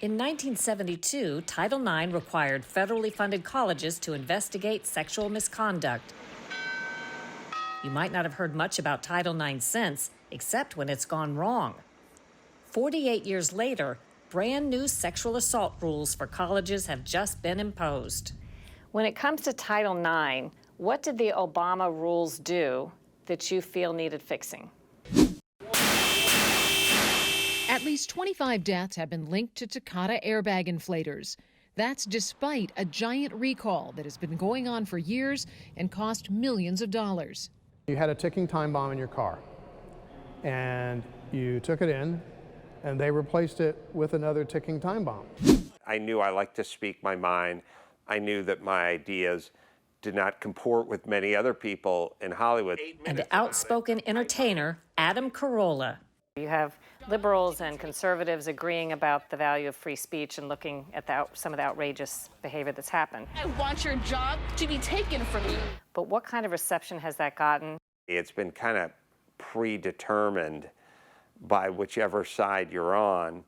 In 1972, Title IX required federally funded colleges to investigate sexual misconduct. You might not have heard much about Title IX since, except when it's gone wrong. 48 years later, brand new sexual assault rules for colleges have just been imposed. When it comes to Title IX, what did the Obama rules do that you feel needed fixing? At least 25 deaths have been linked to Takata airbag inflators. That's despite a giant recall that has been going on for years and cost millions of dollars. You had a ticking time bomb in your car, and you took it in, and they replaced it with another ticking time bomb. I knew I liked to speak my mind. I knew that my ideas did not comport with many other people in Hollywood. And outspoken entertainer Adam Carolla. You have liberals and conservatives agreeing about the value of free speech and looking at some of the outrageous behavior that's happened. I want your job to be taken from you. But what kind of reception has that gotten? It's been kind of predetermined by whichever side you're on.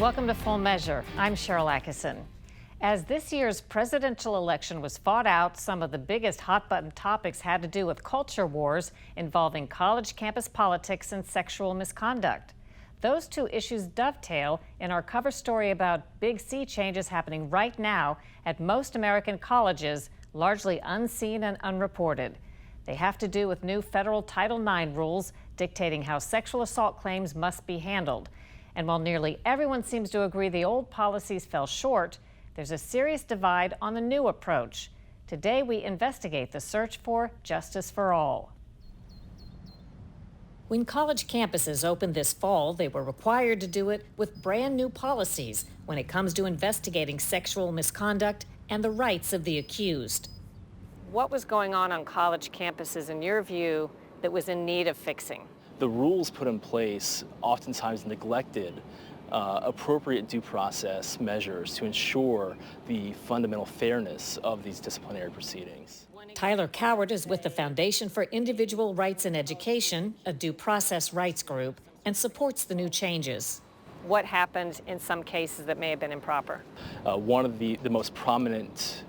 Welcome to Full Measure. I'm Sharyl Attkisson. As this year's presidential election was fought out, some of the biggest hot-button topics had to do with culture wars involving college campus politics and sexual misconduct. Those two issues dovetail in our cover story about big sea changes happening right now at most American colleges, largely unseen and unreported. They have to do with new federal Title IX rules dictating how sexual assault claims must be handled. And while nearly everyone seems to agree the old policies fell short, there's a serious divide on the new approach. Today, we investigate the search for justice for all. When college campuses opened this fall, they were required to do it with brand new policies when it comes to investigating sexual misconduct and the rights of the accused. What was going on college campuses, in your view, that was in need of fixing? The rules put in place oftentimes neglected appropriate due process measures to ensure the fundamental fairness of these disciplinary proceedings. Tyler Coward is with the Foundation for Individual Rights in Education, a due process rights group, and supports the new changes. What happened in some cases that may have been improper? One of the most prominent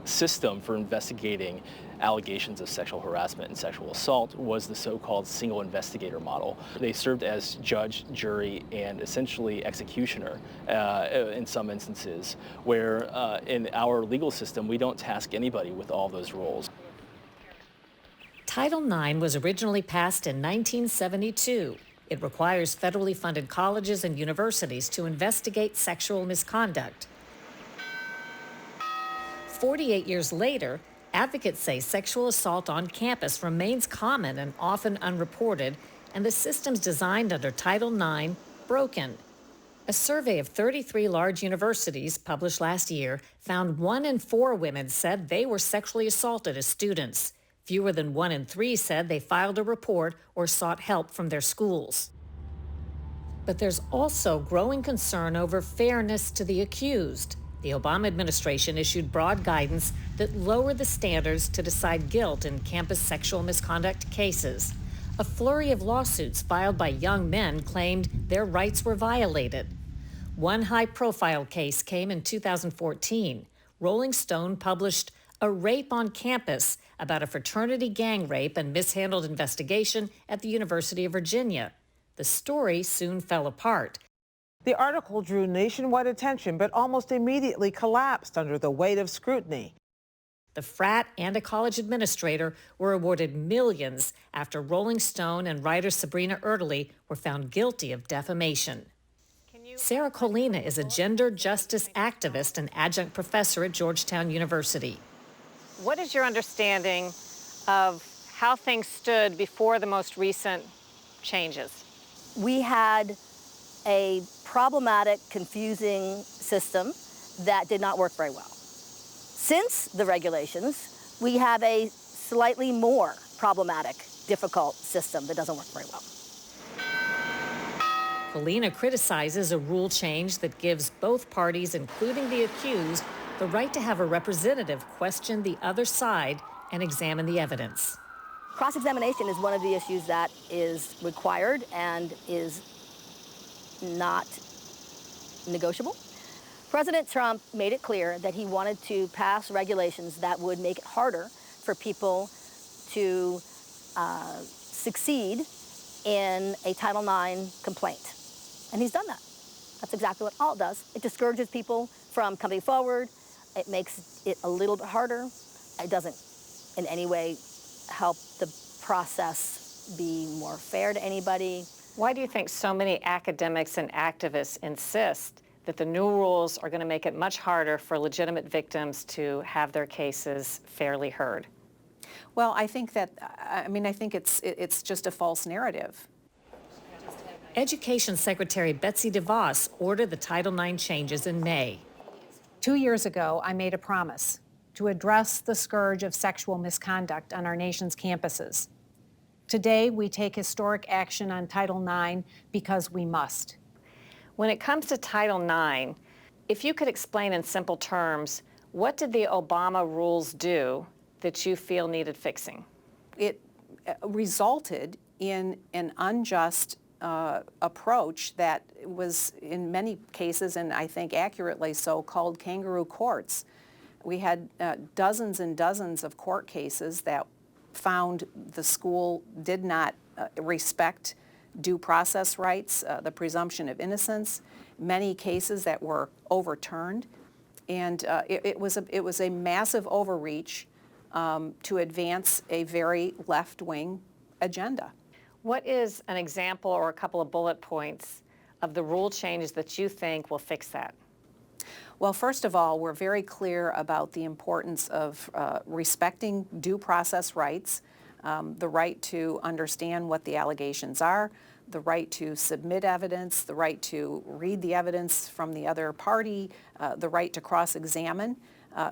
system for investigating allegations of sexual harassment and sexual assault was the so-called single investigator model. They served as judge, jury, and essentially executioner in some instances, where in our legal system, we don't task anybody with all those roles. Title IX was originally passed in 1972. It requires federally funded colleges and universities to investigate sexual misconduct. 48 years later, advocates say sexual assault on campus remains common and often unreported, and the systems designed under Title IX broken. A survey of 33 large universities published last year found 1 in 4 women said they were sexually assaulted as students. Fewer than 1 in 3 said they filed a report or sought help from their schools. But there's also growing concern over fairness to the accused. The Obama administration issued broad guidance that lower the standards to decide guilt in campus sexual misconduct cases. A flurry of lawsuits filed by young men claimed their rights were violated. One high-profile case came in 2014. Rolling Stone published A Rape on Campus about a fraternity gang rape and mishandled investigation at the University of Virginia. The story soon fell apart. The article drew nationwide attention, but almost immediately collapsed under the weight of scrutiny. The frat and a college administrator were awarded millions after Rolling Stone and writer Sabrina Erdely were found guilty of defamation. Sarah Colina is a gender justice activist and adjunct professor at Georgetown University. What is your understanding of how things stood before the most recent changes? We had a problematic, confusing system that did not work very well. Since the regulations, we have a slightly more problematic, difficult system that doesn't work very well. Kalina criticizes a rule change that gives both parties, including the accused, the right to have a representative question the other side and examine the evidence. Cross-examination is one of the issues that is required and is not negotiable. President Trump made it clear that he wanted to pass regulations that would make it harder for people to succeed in a Title IX complaint. And he's done that. That's exactly what all it does. It discourages people from coming forward. It makes it a little bit harder. It doesn't in any way help the process be more fair to anybody. Why do you think so many academics and activists insist that the new rules are going to make it much harder for legitimate victims to have their cases fairly heard? Well, I think that, I think it's just a false narrative. Education Secretary Betsy DeVos ordered the Title IX changes in May. 2 years ago, I made a promise to address the scourge of sexual misconduct on our nation's campuses. Today, we take historic action on Title IX because we must. When it comes to Title IX, if you could explain in simple terms, what did the Obama rules do that you feel needed fixing? It resulted in an unjust approach that was in many cases, and I think accurately so, called kangaroo courts. We had dozens and dozens of court cases that found the school did not respect due process rights, the presumption of innocence, many cases that were overturned, and it was a massive overreach to advance a very left-wing agenda. What is an example or a couple of bullet points of the rule changes that you think will fix that? Well, first of all, we're very clear about the importance of respecting due process rights, the right to understand what the allegations are, the right to submit evidence, the right to read the evidence from the other party, the right to cross-examine,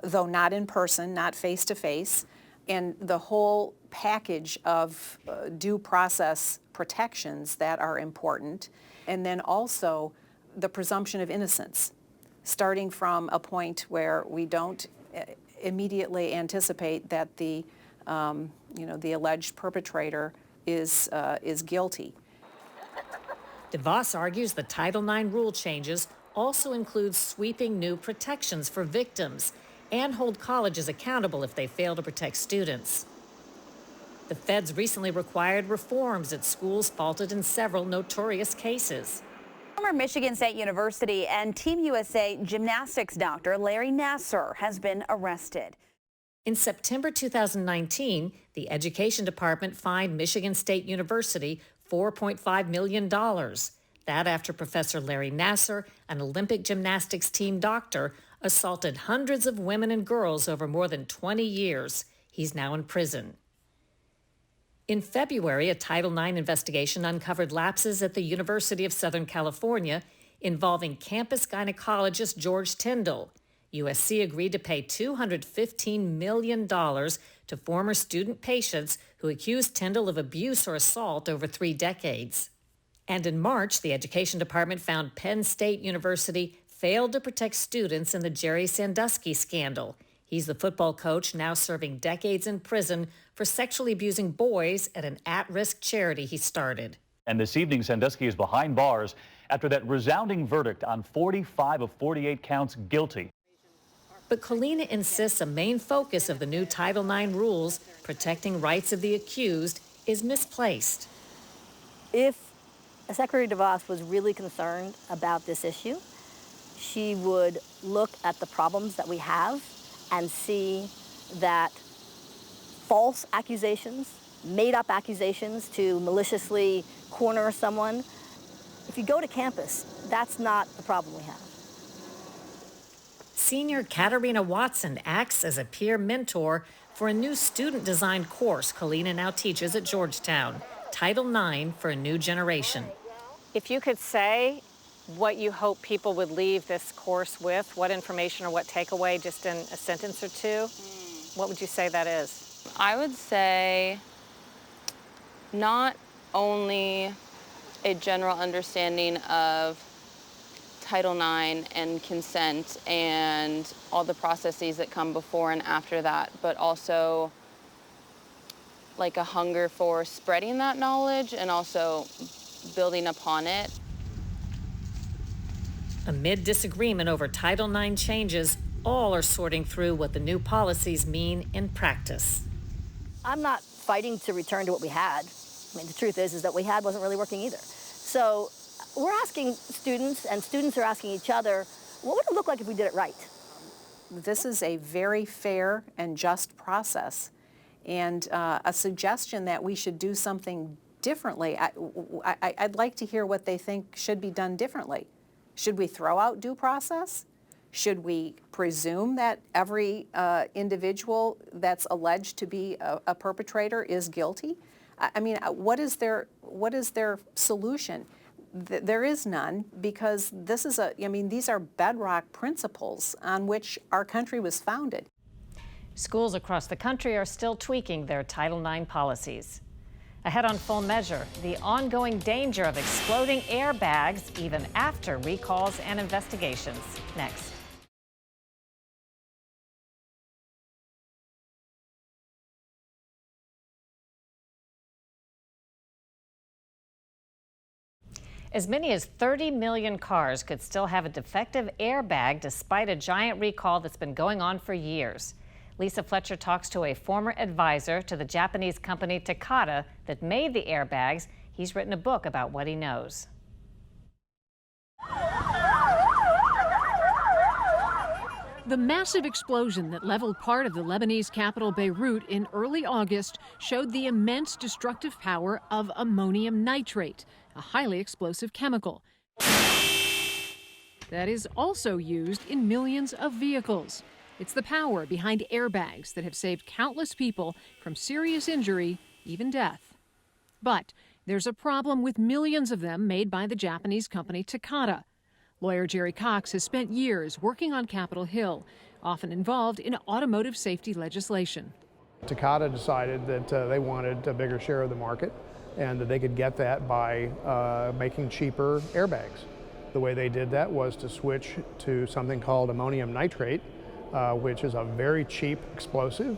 though not in person, not face-to-face, and the whole package of due process protections that are important, and then also the presumption of innocence, starting from a point where we don't immediately anticipate that the alleged perpetrator is guilty. DeVos argues the Title IX rule changes also include sweeping new protections for victims and hold colleges accountable if they fail to protect students. The feds recently required reforms at schools faulted in several notorious cases. Former Michigan State University and Team USA gymnastics doctor Larry Nassar has been arrested. In September 2019, the Education Department fined Michigan State University $4.5 million. That after Professor Larry Nassar, an Olympic gymnastics team doctor, assaulted hundreds of women and girls over more than 20 years. He's now in prison. In February, a Title IX investigation uncovered lapses at the University of Southern California involving campus gynecologist George Tyndall. USC agreed to pay $215 million to former student patients who accused Tyndall of abuse or assault over 3 decades. And in March, the Education Department found Penn State University failed to protect students in the Jerry Sandusky scandal. He's the football coach now serving decades in prison for sexually abusing boys at an at-risk charity he started. And this evening, Sandusky is behind bars after that resounding verdict on 45 of 48 counts guilty. But Kalina insists a main focus of the new Title IX rules, protecting rights of the accused, is misplaced. If Secretary DeVos was really concerned about this issue, she would look at the problems that we have and see that false accusations, made-up accusations to maliciously corner someone, if you go to campus, that's not the problem we have. Senior Katarina Watson acts as a peer mentor for a new student-designed course Kalina now teaches at Georgetown, Title IX for a New Generation. If you could say what you hope people would leave this course with, what information or what takeaway, just in a sentence or two, what would you say that is? I would say not only a general understanding of Title IX and consent and all the processes that come before and after that, but also like a hunger for spreading that knowledge and also building upon it. Amid disagreement over Title IX changes, all are sorting through what the new policies mean in practice. I'm not fighting to return to what we had. I mean, the truth is that what we had wasn't really working either. So we're asking students, and students are asking each other, what would it look like if we did it right? This is a very fair and just process, and a suggestion that we should do something differently. I'd like to hear what they think should be done differently. Should we throw out due process? Should we presume that every individual that's alleged to be a perpetrator is guilty? I mean, what is their solution? There is none, because this is these are bedrock principles on which our country was founded. Schools across the country are still tweaking their Title IX policies. Ahead on Full Measure, the ongoing danger of exploding airbags even after recalls and investigations. Next. As many as 30 million cars could still have a defective airbag despite a giant recall that's been going on for years. Lisa Fletcher talks to a former advisor to the Japanese company Takata that made the airbags. He's written a book about what he knows. The massive explosion that leveled part of the Lebanese capital Beirut in early August showed the immense destructive power of ammonium nitrate, a highly explosive chemical that is also used in millions of vehicles. It's the power behind airbags that have saved countless people from serious injury, even death. But there's a problem with millions of them made by the Japanese company Takata. Lawyer Jerry Cox has spent years working on Capitol Hill, often involved in automotive safety legislation. Takata decided that they wanted a bigger share of the market and that they could get that by making cheaper airbags. The way they did that was to switch to something called ammonium nitrate, which is a very cheap explosive.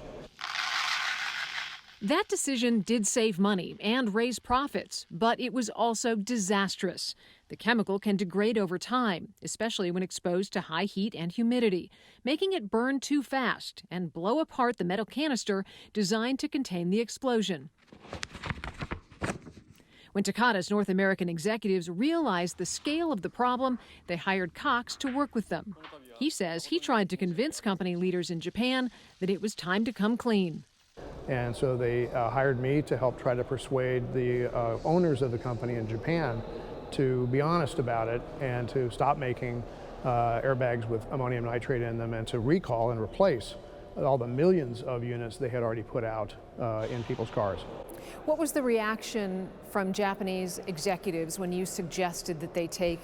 That decision did save money and raise profits, but it was also disastrous. The chemical can degrade over time, especially when exposed to high heat and humidity, making it burn too fast and blow apart the metal canister designed to contain the explosion. When Takata's North American executives realized the scale of the problem, they hired Cox to work with them. He says he tried to convince company leaders in Japan that it was time to come clean. And so they hired me to help try to persuade the owners of the company in Japan to be honest about it and to stop making airbags with ammonium nitrate in them and to recall and replace all the millions of units they had already put out in people's cars. What was the reaction from Japanese executives when you suggested that they take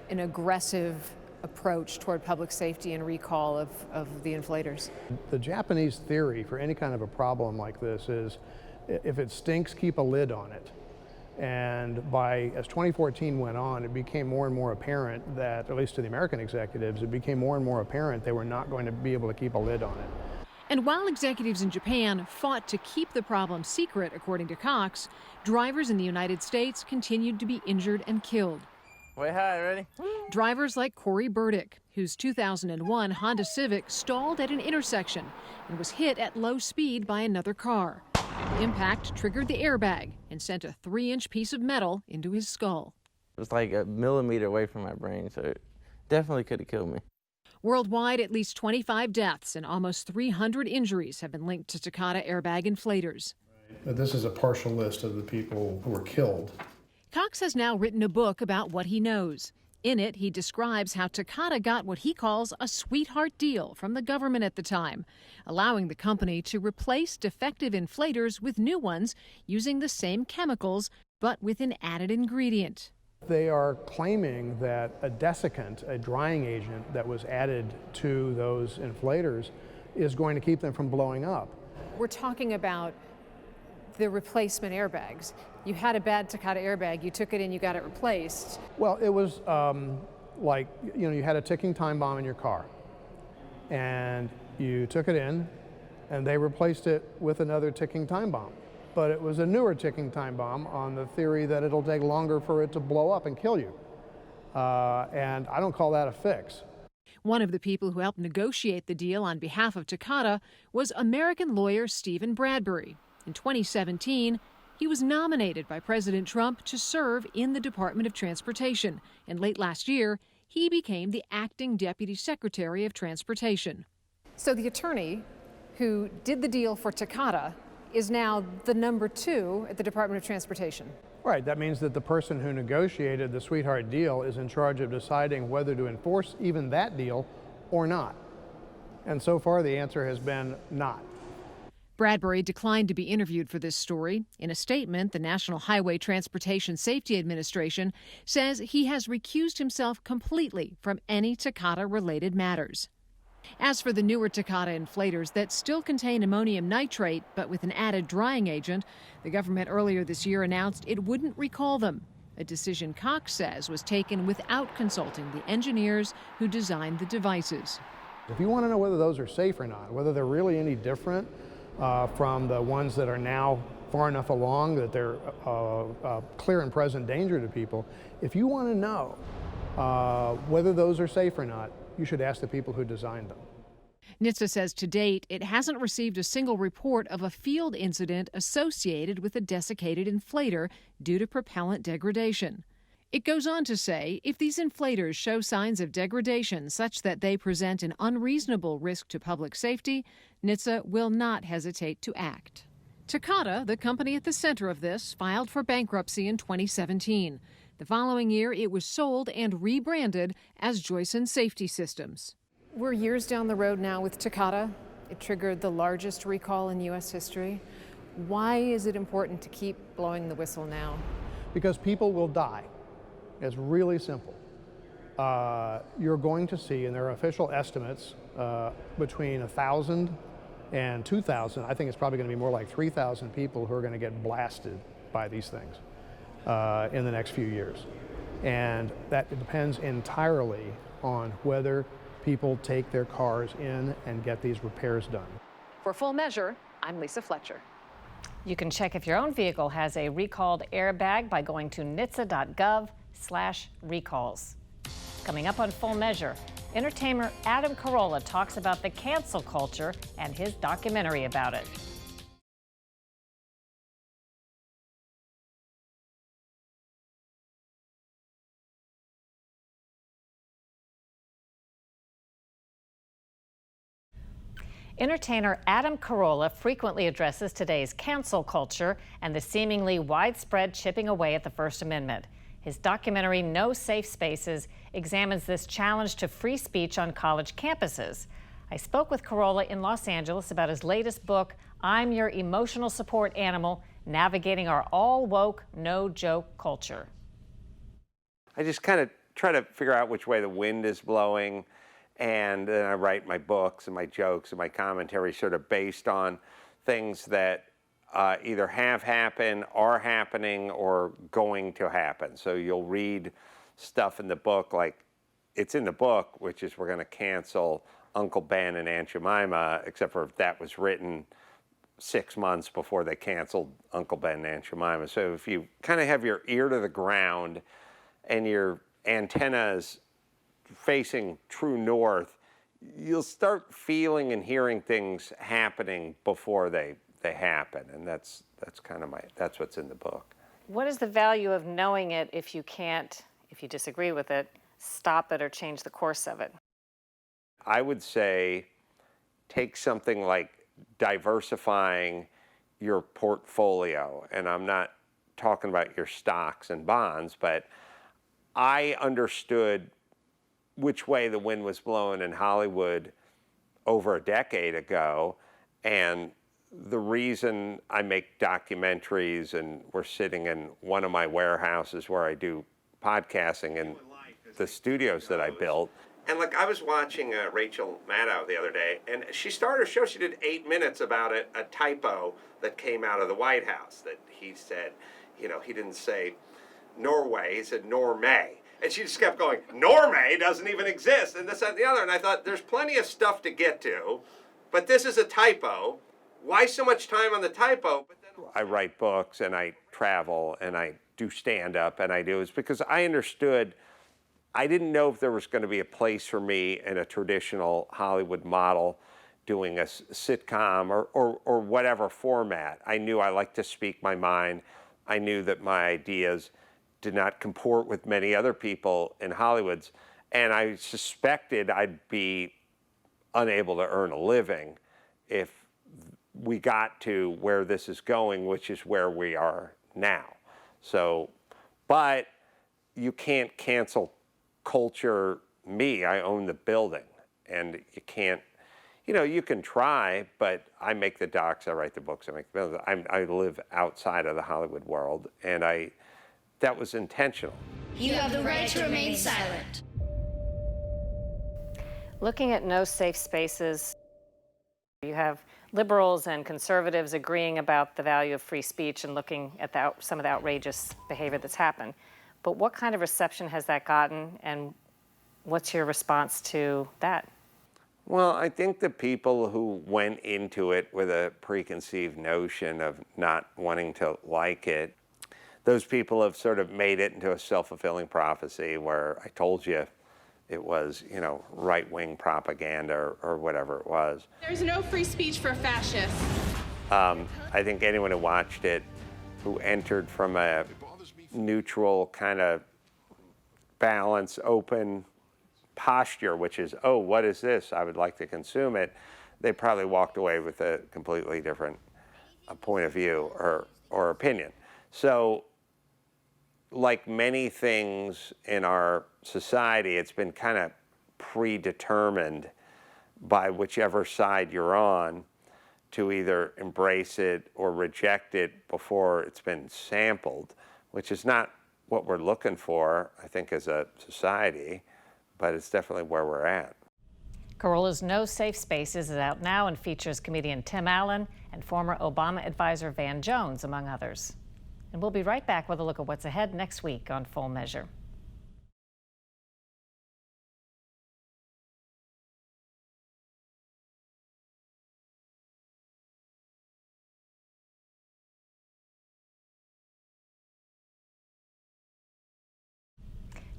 an aggressive approach toward public safety and recall of the inflators? The Japanese theory for any kind of a problem like this is if it stinks, keep a lid on it. And as 2014 went on, it became more and more apparent that, at least to the American executives, it became more and more apparent they were not going to be able to keep a lid on it. And while executives in Japan fought to keep the problem secret, according to Cox, drivers in the United States continued to be injured and killed. Wait, hi, ready? Drivers like Corey Burdick, whose 2001 Honda Civic stalled at an intersection and was hit at low speed by another car. The impact triggered the airbag and sent a 3-inch piece of metal into his skull. It was like a millimeter away from my brain, so it definitely could have killed me. Worldwide, at least 25 deaths and almost 300 injuries have been linked to Takata airbag inflators. This is a partial list of the people who were killed. Cox has now written a book about what he knows. In it, he describes how Takata got what he calls a sweetheart deal from the government at the time, allowing the company to replace defective inflators with new ones using the same chemicals, but with an added ingredient. They are claiming that a desiccant, a drying agent that was added to those inflators, is going to keep them from blowing up. We're talking about the replacement airbags. You had a bad Takata airbag, you took it in, you got it replaced. Well, it was like, you had a ticking time bomb in your car, and you took it in, and they replaced it with another ticking time bomb. But it was a newer ticking time bomb on the theory that it'll take longer for it to blow up and kill you. And I don't call that a fix. One of the people who helped negotiate the deal on behalf of Takata was American lawyer Stephen Bradbury. In 2017, he was nominated by President Trump to serve in the Department of Transportation, and late last year, he became the acting Deputy Secretary of Transportation. So the attorney who did the deal for Takata is now the number 2 at the Department of Transportation. Right, that means that the person who negotiated the sweetheart deal is in charge of deciding whether to enforce even that deal or not. And so far, the answer has been not. Bradbury declined to be interviewed for this story. In a statement, the National Highway Transportation Safety Administration says he has recused himself completely from any Takata-related matters. As for the newer Takata inflators that still contain ammonium nitrate, but with an added drying agent, the government earlier this year announced it wouldn't recall them, a decision Cox says was taken without consulting the engineers who designed the devices. If you want to know whether those are safe or not, whether they're really any different from the ones that are now far enough along that they're clear and present danger to people, if you want to know whether those are safe or not, you should ask the people who designed them. NHTSA says to date it hasn't received a single report of a field incident associated with a desiccated inflator due to propellant degradation. It goes on to say if these inflators show signs of degradation such that they present an unreasonable risk to public safety, NHTSA will not hesitate to act. Takata, the company at the center of this, filed for bankruptcy in 2017. The following year, it was sold and rebranded as Joyson Safety Systems. We're years down the road now with Takata. It triggered the largest recall in U.S. history. Why is it important to keep blowing the whistle now? Because people will die. It's really simple. You're going to see, and there are official estimates, between 1,000 and 2,000. I think it's probably going to be more like 3,000 people who are going to get blasted by these things in the next few years. And that depends entirely on whether people take their cars in and get these repairs done. For Full Measure, I'm Lisa Fletcher. You can check if your own vehicle has a recalled airbag by going to NHTSA.gov/recalls. Coming up on Full Measure, entertainer Adam Carolla talks about the cancel culture and his documentary about it. Entertainer Adam Carolla frequently addresses today's cancel culture and the seemingly widespread chipping away at the First Amendment. His documentary, No Safe Spaces, examines this challenge to free speech on college campuses. I spoke with Carolla in Los Angeles about his latest book, I'm Your Emotional Support Animal, Navigating Our All-Woke, No-Joke Culture. I just kind of try to figure out which way the wind is blowing, and then I write my books and my jokes and my commentary sort of based on things that either have happened, are happening, or going to happen. So you'll read stuff in the book like it's in the book, which is we're going to cancel Uncle Ben and Aunt Jemima, except for that was written 6 months before they canceled Uncle Ben and Aunt Jemima. So if you kind of have your ear to the ground and your antennas facing true north, you'll start feeling and hearing things happening before they happen, and that's kind of that's what's in the book. What is the value of knowing it if you can't, if you disagree with it, stop it or change the course of it? I would say take something like diversifying your portfolio, and I'm not talking about your stocks and bonds, but I understood which way the wind was blowing in Hollywood over a decade ago, and the reason I make documentaries and we're sitting in one of my warehouses where I do podcasting in the studios that I built. And like I was watching Rachel Maddow the other day, and she started a show, she did 8 minutes about a typo that came out of the White House that he said he didn't say Norway, he said Normay. And she just kept going, Normay doesn't even exist, and this, that, and the other. And I thought, there's plenty of stuff to get to, but this is a typo. Why so much time on the typo? But then I write books, and I travel, and I do stand-up, and it's because I understood, I didn't know if there was going to be a place for me in a traditional Hollywood model doing a sitcom or whatever format. I knew I liked to speak my mind. I knew that my ideas did not comport with many other people in Hollywood's, and I suspected I'd be unable to earn a living if we got to where this is going, which is where we are now. So, but you can't cancel culture me. I own the building, and you can't, you can try, but I make the docs, I write the books, I make the films. I live outside of the Hollywood world, and that was intentional. You have the right to remain silent. Looking at no safe spaces, you have liberals and conservatives agreeing about the value of free speech and looking at some of the outrageous behavior that's happened. But what kind of reception has that gotten, and what's your response to that? Well, I think the people who went into it with a preconceived notion of not wanting to like it, those people have sort of made it into a self-fulfilling prophecy where I told you it was, right-wing propaganda or whatever it was. There's no free speech for fascists. I think anyone who watched it, who entered from a neutral kind of balanced, open posture, which is, oh, what is this? I would like to consume it. They probably walked away with a completely different point of view or opinion. So, like many things in our society, it's been kind of predetermined by whichever side you're on to either embrace it or reject it before it's been sampled, which is not what we're looking for, I think, as a society, but it's definitely where we're at. Carolla's No Safe Spaces is out now and features comedian Tim Allen and former Obama advisor Van Jones, among others. And we'll be right back with a look at what's ahead next week on Full Measure.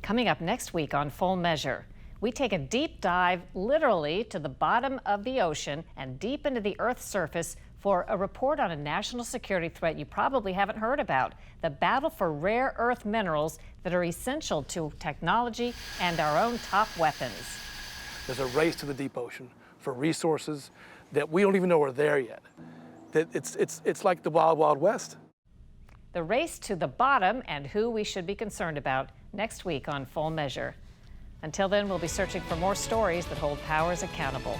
Coming up next week on Full Measure, we take a deep dive literally to the bottom of the ocean and deep into the Earth's surface for a report on a national security threat you probably haven't heard about, the battle for rare earth minerals that are essential to technology and our own top weapons. There's a race to the deep ocean for resources that we don't even know are there yet. That it's like the Wild Wild West. The race to the bottom and who we should be concerned about next week on Full Measure. Until then, we'll be searching for more stories that hold powers accountable.